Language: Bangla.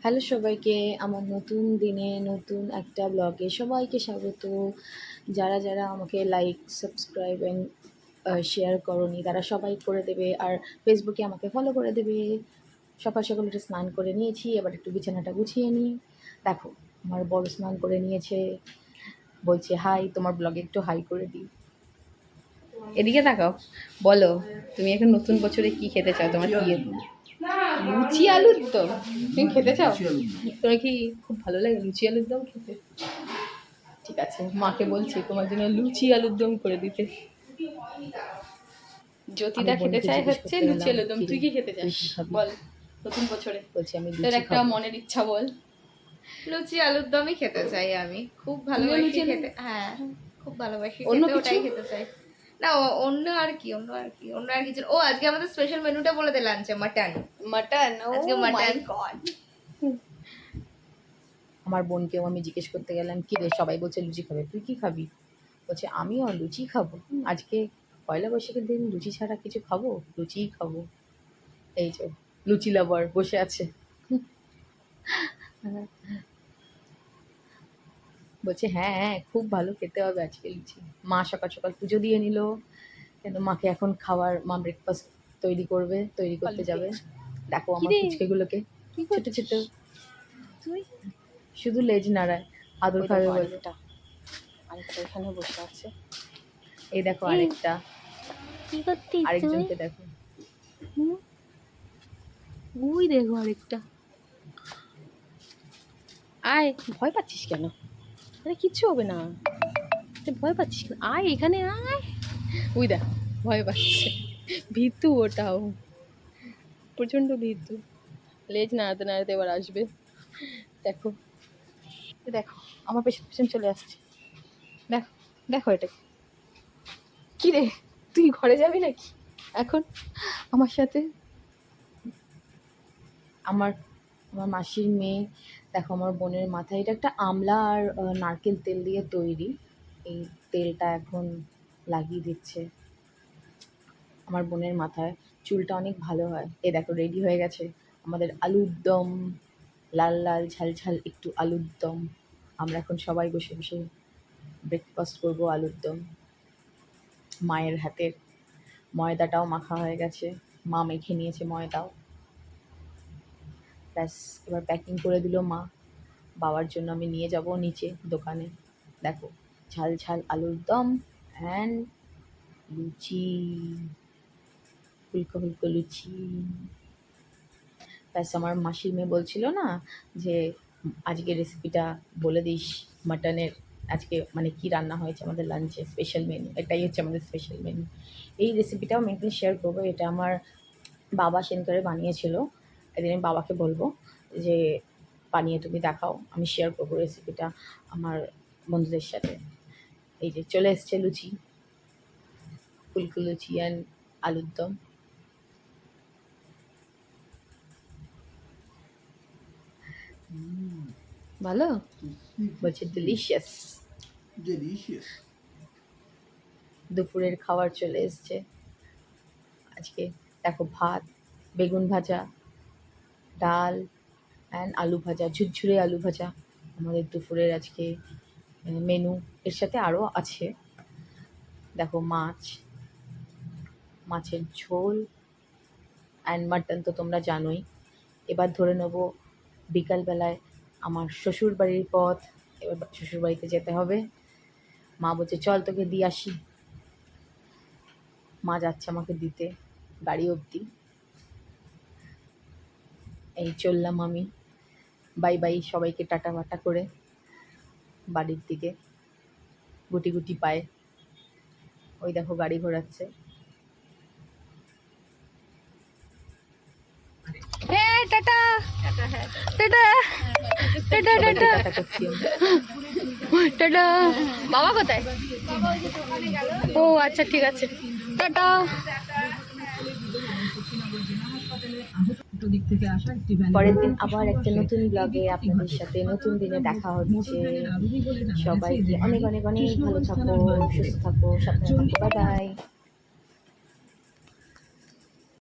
হ্যালো সবাইকে, আমার নতুন দিনে নতুন একটা ব্লগে সবাইকে স্বাগত। যারা আমাকে লাইক, সাবস্ক্রাইব অ্যান্ড শেয়ার করোনি তারা সবাই করে দেবে, আর ফেসবুকে আমাকে ফলো করে দেবে। সকাল সকাল উঠে স্নান করে নিয়েছি, এবার একটু বিছানাটা গুছিয়ে নিই। দেখো, আমার বড় স্নান করে নিয়েছে, বলছে হাই, তোমার ব্লগে একটু হাই করে দিই। এদিকে তাকাও, বলো তুমি এখন নতুন বছরে কি খেতে চাও? তোমার কি লুচি আলুর দম তুমি খেতে চাও? তোমার কি খুব ভালো লাগে লুচি আলুর দম খেতে? ঠিক আছে, মাকে বলছি তোমার জন্য লুচি আলুর দম করে দিতে। জ্যোতিদা খেতে চায় হচ্ছে লুচি আলুর দম, তুই কি খেতে চাস বল? নতুন বছরে বলছি আমি তোর একটা মনের ইচ্ছা বল। লুচি আলুর দমই খেতে চাই, আমি খুব ভালোবাসি খেতে। হ্যাঁ, খুব ভালোবাসি খেতে, ওটাই খেতে চাই। না অন্য আর কি ও আজকে আমাদের স্পেশাল মেনুটা বলে দে। লাঞ্চে মাটন। আজকে মাটন। আমার বোনকেও আমি জিজ্ঞেস করতে গেলাম, কি রে সবাই বলছে লুচি খাবে, তুই কি খাবি? বলছে আমিও লুচি খাবো, আজকে পয়লা বৈশাখের দিন লুচি ছাড়া কিছু খাবো? লুচিই খাবো। এই যে লুচি লাভার বসে আছে। বলছে হ্যাঁ হ্যাঁ, খুব ভালো খেতে হবে আজকে লুচি। মা সকাল সকাল পুজো দিয়ে নিল, কেন মাকে এখন খাওয়ার, মা ব্রেকফাস্ট তৈরি করতে যাবে। দেখো আমার ফুচকেগুলোকে, ছোট ছোট, তুই শুধু লেজ নাড়ায়, আদর খাবে বলে। আরেকটা এখানে বসে আছে, এই দেখো আরেকটা, আরেকজনকে দেখো, ওই দেখো আরেকটা। আয়, ভয় পাচ্ছিস কেন? আরে কিচ্ছু হবে না, ভয় পাচ্ছিস কেন? আয় এখানে আয়। ওই দেখ ভয় পাচ্ছে, ভীতু ওটাও, প্রচণ্ড ভীতু। লেজ নাড়াতে নাড়াতে এবার আসবে। দেখো দেখো আমার পেছন পেছন চলে আসছে। দেখো দেখো এটা কি রে, তুই ঘরে যাবি নাকি এখন আমার সাথে? আমার আমার মাসির মেয়ে, দেখো আমার বোনের মাথায়, এটা একটা আমলা আর নারকেল তেল দিয়ে তৈরি, এই তেলটা এখন লাগিয়ে দিচ্ছে আমার বোনের মাথায়, চুলটা অনেক ভালো হয়। এই দেখো রেডি হয়ে গেছে আমাদের আলুর দম, লাল লাল ঝাল ঝাল একটু আলুর দম। আমরা এখন সবাই বসে বসে ব্রেকফাস্ট করবো আলুর দম। মায়ের হাতের, ময়দাটাও মাখা হয়ে গেছে, মা মেখে নিয়েছে ময়দাও। ব্যাস, এবার প্যাকিং করে দিল মা। বাবার জন্য আমি নিয়ে যাব নিচে দোকানে। দেখো ঝাল ঝাল আলুর দম অ্যান্ড লুচি, ফুলকো ফুলকো লুচি। ব্যাস, আমার মাসির মেয়ে বলছিল না যে আজকে রেসিপিটা বলে দিস মাটনের, আজকে মানে কি রান্না হয়েছে আমাদের লাঞ্চে, স্পেশাল মেনু, এটাই হচ্ছে আমাদের স্পেশাল মেনু। এই রেসিপিটাও আমি একদিন শেয়ার করবো, এটা আমার বাবা সেনকারে বানিয়েছিল। একদিন আমি বাবাকে বলবো যে বানিয়ে তুমি দেখাও, আমি শেয়ার করবো রেসিপিটা আমার বন্ধুদের সাথে। এই যে চলে এসছে লুচি, ফুলকো লুচি অ্যান্ড আলুর দম। ভালো বলছে, ডিলিশিয়াস। দুপুরের খাবার চলে এসছে আজকে। দেখো ভাত, বেগুন ভাজা, ডাল অ্যান্ড আলু ভাজা, ঝুরঝুরে আলু ভাজা আমাদের দুপুরের আজকে মেনু। এর সাথে আরও আছে দেখো মাছ, মাছের ঝোল অ্যান্ড মাটন তো তোমরা জানোই। এবার ধরে নেবো বিকালবেলায় আমার শ্বশুর বাড়ির পথ, এবার শ্বশুর বাড়িতে যেতে হবে। মা বলছে চল তোকে দিয়ে আসি, মা যাচ্ছে আমাকে দিতে গাড়ি অবধি। এই চললাম আমি, বাই বাই সবাইকে টাটা বাটা করে বাড়ির দিকে গুটি গুটি পায়ে। ওই দেখো গাড়ি ঘোরাচ্ছে। Tata tata tata tata tata. বাবা কোথায়? ও আচ্ছা ঠিক আছে, টাটা। পরের দিন আবার একটা নতুন ব্লগে আপনাদের সাথে নতুন দিনে দেখা হচ্ছে। সবাইকে অনেক অনেক অনেক ভালো থাকো, সুস্থ থাকো, সাবধানে থাকো, বাই বাই।